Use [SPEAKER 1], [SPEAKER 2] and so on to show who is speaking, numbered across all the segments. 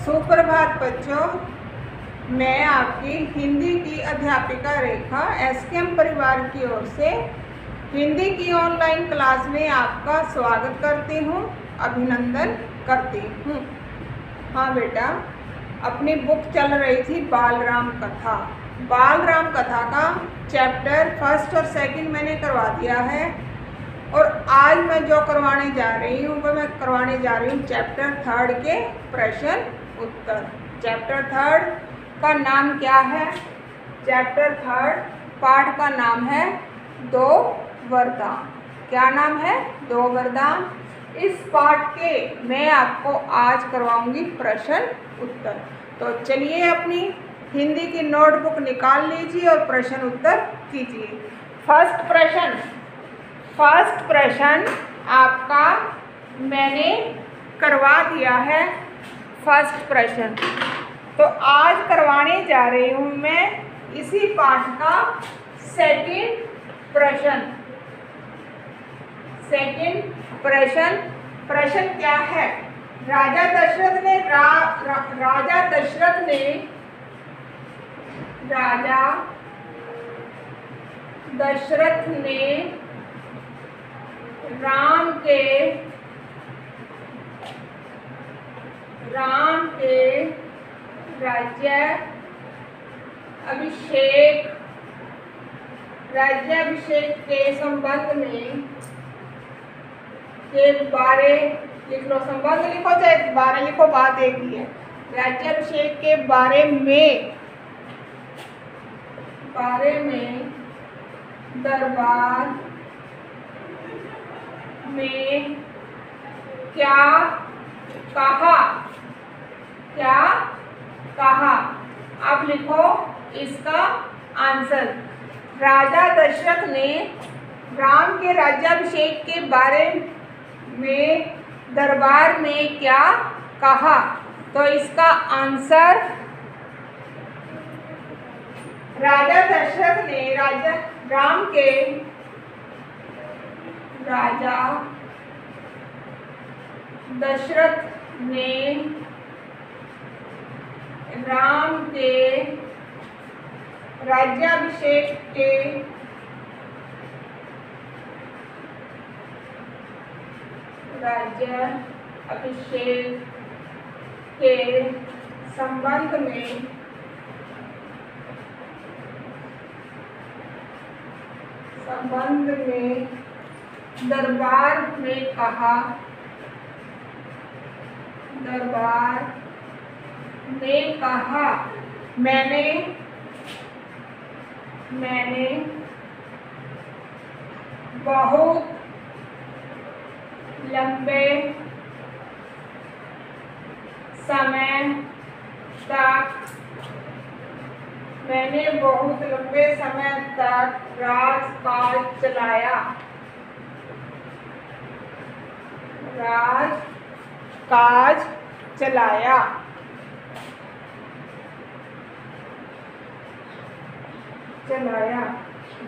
[SPEAKER 1] सुप्रभात बच्चों, मैं आपकी हिंदी की अध्यापिका रेखा एसकेएम परिवार की ओर से हिंदी की ऑनलाइन क्लास में आपका स्वागत करती हूँ, अभिनंदन करती हूँ। हाँ बेटा, अपनी बुक चल रही थी बाल राम कथा। बाल राम कथा का चैप्टर 1 और 2 मैंने करवा दिया है और आज मैं जो करवाने जा रही हूँ वो मैं करवाने जा रही हूँ चैप्टर 3 के प्रश्न उत्तर। चैप्टर 3 का नाम क्या है? चैप्टर 3 पाठ का नाम है 2 वरदान। क्या नाम है? 2 वरदान। इस पाठ के मैं आपको आज करवाऊंगी प्रश्न उत्तर। तो चलिए अपनी हिंदी की नोटबुक निकाल लीजिए और प्रश्न उत्तर कीजिए। फर्स्ट प्रश्न आपका मैंने करवा दिया है। फर्स्ट प्रश्न तो आज करवाने जा रही हूँ मैं इसी पाठ का सेकंड प्रश्न क्या है? राजा दशरथ ने राम के राज्याभिषेक के संबंध में के बारे लिख लो। संबंध लिखो चाहे बारे लिखो, बात एक ही है। राज्याभिषेक के बारे में दरबार में क्या कहा? अब लिखो इसका आंसर। राजा दशरथ ने राम के राज्याभिषेक के बारे में दरबार में क्या कहा? तो इसका आंसर राजा दशरथ ने राम के राज्याभिषेक के संबंध में दरबार में कहा। मैंने बहुत लंबे समय तक राजकाज चलाया।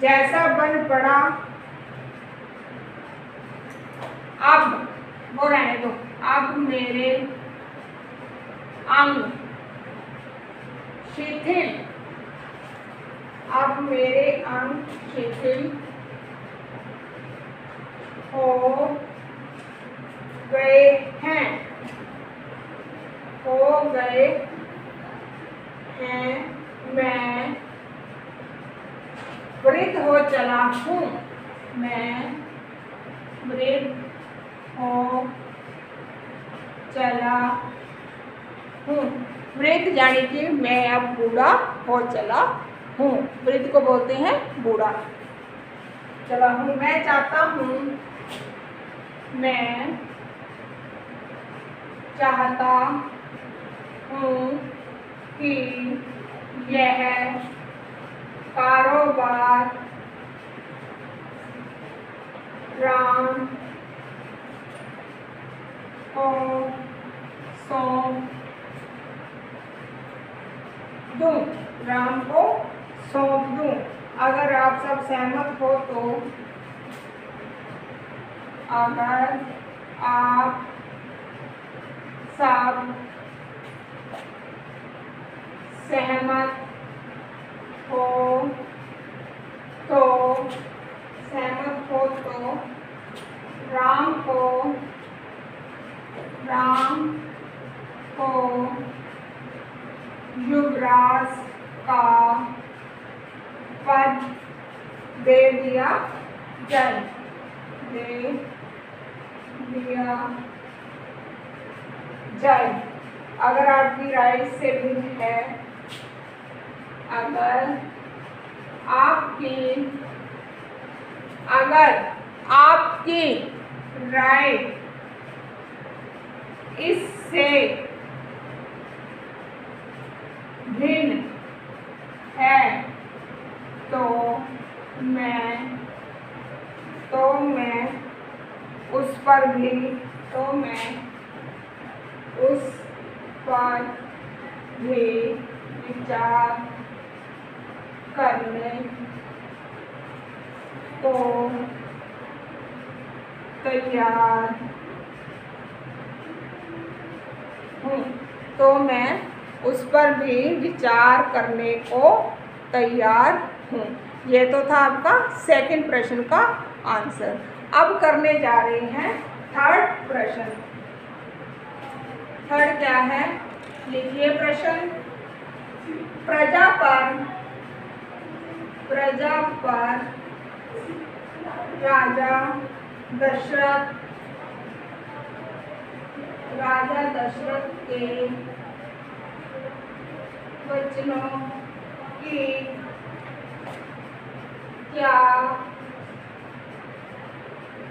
[SPEAKER 1] जैसा बन पड़ा अब वो रहने दो। अब मेरे अंग शिथिल हो गए हैं। मैं वृद्ध हो चला हूँ। वृद्ध यानी कि मैं अब बूढ़ा हो चला हूँ। वृद्ध को बोलते हैं बूढ़ा चला हूँ। मैं चाहता हूँ कि यह कारोबार राम को सौंप दूं। अगर आप सब सहमत हो तो अगर आप सब जाए। अगर आपकी राय से भिन्न है, अगर आपकी राय इससे भिन्न है तो मैं उस पर भी विचार करने को तैयार हूँ। तो मैं उस पर भी विचार करने को तैयार हूँ। ये तो था आपका सेकंड प्रश्न का आंसर। अब करने जा रहे हैं थर्ड प्रश्न। थर्ड क्या है, लिखिए प्रश्न। प्रजा पर राजा दशरथ के वचनों की क्या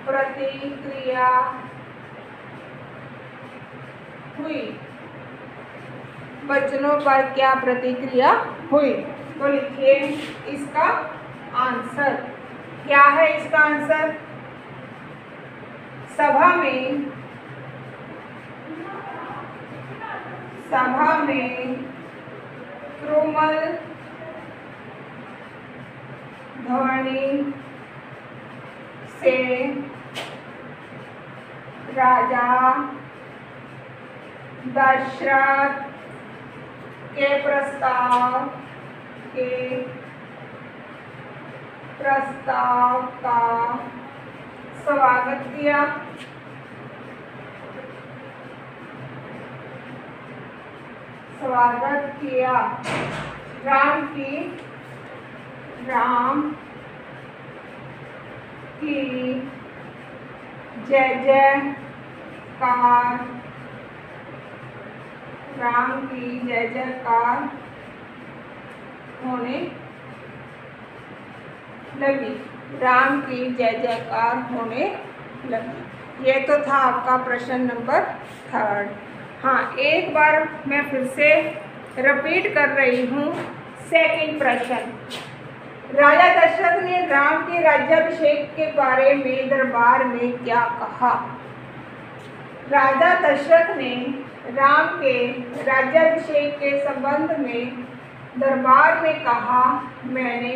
[SPEAKER 1] प्रतिक्रिया हुई? वचनों पर क्या प्रतिक्रिया हुई? तो लिखिए इसका आंसर। क्या है इसका आंसर? सभा में त्रुमल ध्वनि से राजा दशरथ के प्रस्ताव का स्वागत किया। राम की जय जयकार होने लगी। ये तो था आपका प्रश्न नंबर थर्ड। हाँ, एक बार मैं फिर से रिपीट कर रही हूँ सेकंड प्रश्न। राजा दशरथ ने राम के राज्याभिषेक के बारे में दरबार में क्या कहा? राजा दशरथ ने राम के राज्याभिषेक के संबंध में दरबार में कहा, मैंने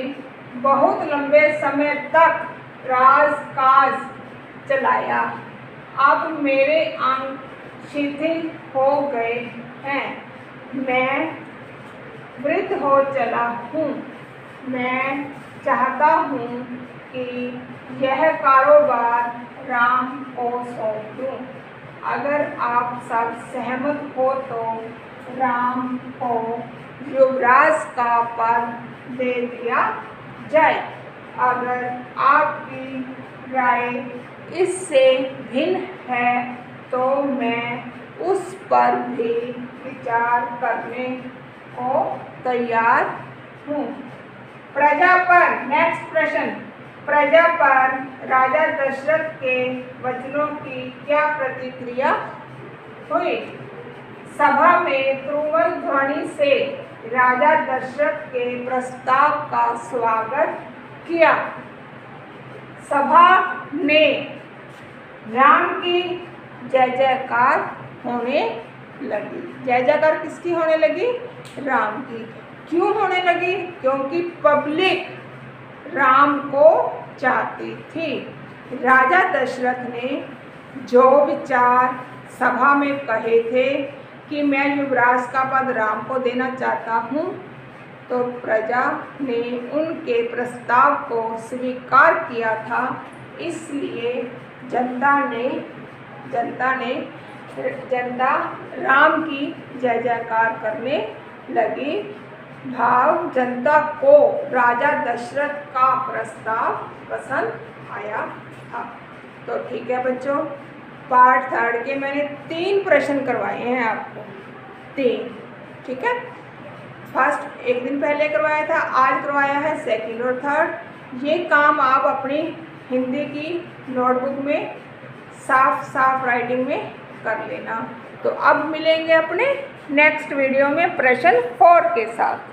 [SPEAKER 1] बहुत लंबे समय तक राजकाज चलाया। अब मेरे अंग शिथिल हो गए हैं। मैं वृद्ध हो चला हूँ। मैं चाहता हूँ कि यह कारोबार राम को सौंप दूँ। अगर आप सब सहमत हो तो राम को युवराज का पद दे दिया जाए। अगर आपकी राय इससे भिन्न है तो मैं उस पर भी विचार करने को तैयार हूँ। प्रजा पर, नेक्स्ट प्रश्न, प्रजा पर राजा दशरथ के वचनों की क्या प्रतिक्रिया हुई? सभा में त्रुमल ध्वनि से राजा दशरथ के प्रस्ताव का स्वागत किया। सभा में राम की जय जयकार होने लगी। जय जयकार किसकी होने लगी? राम की। क्यों होने लगी? क्योंकि पब्लिक राम को चाहती थी। राजा दशरथ ने जो विचार सभा में कहे थे कि मैं युवराज का पद राम को देना चाहता हूँ, तो प्रजा ने उनके प्रस्ताव को स्वीकार किया था। इसलिए जनता राम की जय जयकार करने लगी। भाव जनता को राजा दशरथ का प्रस्ताव पसंद आया था। तो ठीक है बच्चों, पार्ट थर्ड के मैंने 3 प्रश्न करवाए हैं आपको, 3, ठीक है। फर्स्ट एक दिन पहले करवाया था, आज करवाया है सेकंड और थर्ड। ये काम आप अपनी हिंदी की नोटबुक में साफ साफ राइटिंग में कर लेना। तो अब मिलेंगे अपने नेक्स्ट वीडियो में प्रश्न 4 के साथ।